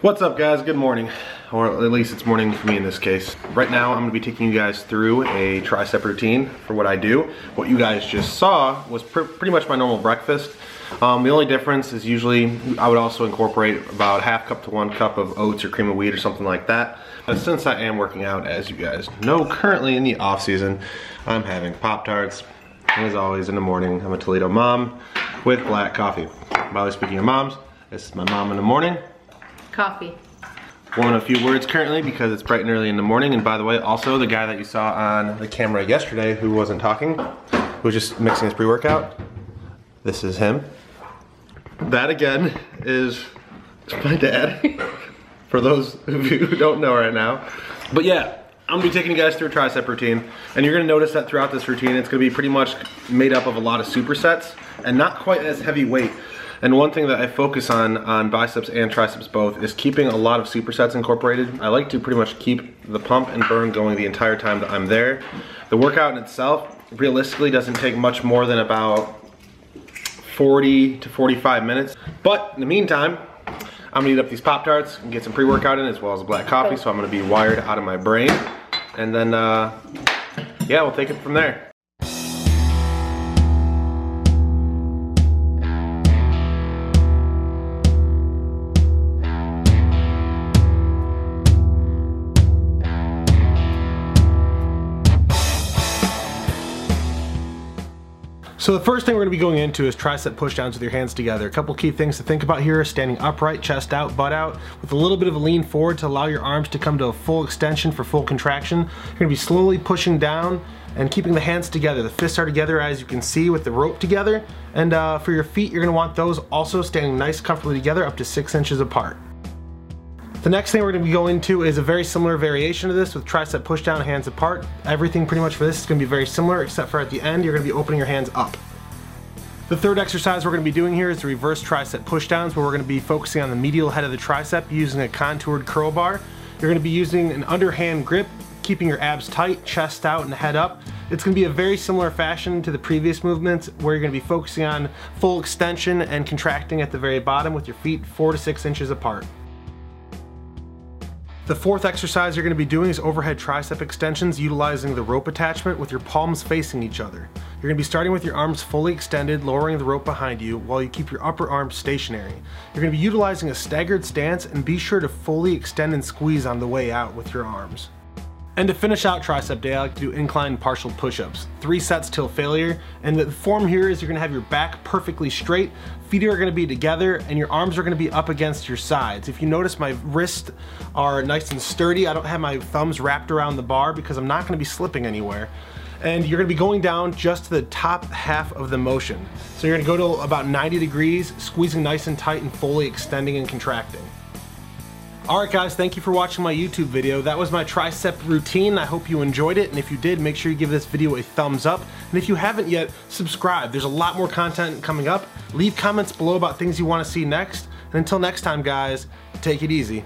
What's up guys, good morning. Or at least it's morning for me in this case. Right now I'm gonna be taking you guys through a tricep routine for what I do. What you guys just saw was pretty much my normal breakfast. The only difference is usually I would also incorporate about half cup to 1 cup of oats or cream of wheat or something like that. But since I am working out, as you guys know, currently in the off season, I'm having Pop-Tarts. As always in the morning, I'm a Toledo mom with black coffee. By the way, speaking of moms, this is my mom in the morning. Coffee. Going a few words currently because it's bright and early in the morning. And by the way, also the guy that you saw on the camera yesterday who wasn't talking, who was just mixing his pre-workout, this is him. That again is my dad, for those of you who don't know right now. But yeah, I'm gonna be taking you guys through a tricep routine, and you're gonna notice that throughout this routine, it's gonna be pretty much made up of a lot of supersets and not quite as heavy weight. And one thing that I focus on biceps and triceps both is keeping a lot of supersets incorporated. I like to pretty much keep the pump and burn going the entire time that I'm there. The workout in itself realistically doesn't take much more than about 40 to 45 minutes. But in the meantime, I'm gonna eat up these Pop-Tarts and get some pre-workout in as well as a black coffee, so I'm gonna be wired out of my brain. And then, yeah, we'll take it from there. So the first thing we're gonna be going into is tricep pushdowns with your hands together. A couple key things to think about here: standing upright, chest out, butt out, with a little bit of a lean forward to allow your arms to come to a full extension for full contraction. You're gonna be slowly pushing down and keeping the hands together. The fists are together, as you can see, with the rope together. And for your feet, you're gonna want those also standing nice, comfortably together, up to 6 inches apart. The next thing we're going to be going to is a very similar variation of this with tricep pushdown, hands apart. Everything pretty much for this is going to be very similar, except for at the end you're going to be opening your hands up. The third exercise we're going to be doing here is the reverse tricep pushdowns, where we're going to be focusing on the medial head of the tricep using a contoured curl bar. You're going to be using an underhand grip, keeping your abs tight, chest out and head up. It's going to be a very similar fashion to the previous movements, where you're going to be focusing on full extension and contracting at the very bottom with your feet 4 to 6 inches apart. The fourth exercise you're going to be doing is overhead tricep extensions utilizing the rope attachment with your palms facing each other. You're going to be starting with your arms fully extended, lowering the rope behind you while you keep your upper arms stationary. You're going to be utilizing a staggered stance, and be sure to fully extend and squeeze on the way out with your arms. And to finish out tricep day, I like to do incline partial push-ups. 3 sets till failure. And the form here is you're gonna have your back perfectly straight, feet are gonna be together, and your arms are gonna be up against your sides. If you notice, my wrists are nice and sturdy. I don't have my thumbs wrapped around the bar because I'm not gonna be slipping anywhere. And you're gonna be going down just to the top half of the motion. So you're gonna go to about 90 degrees, squeezing nice and tight and fully extending and contracting. Alright guys, thank you for watching my YouTube video. That was my tricep routine. I hope you enjoyed it, and if you did, make sure you give this video a thumbs up. And if you haven't yet, subscribe. There's a lot more content coming up. Leave comments below about things you want to see next. And until next time guys, take it easy.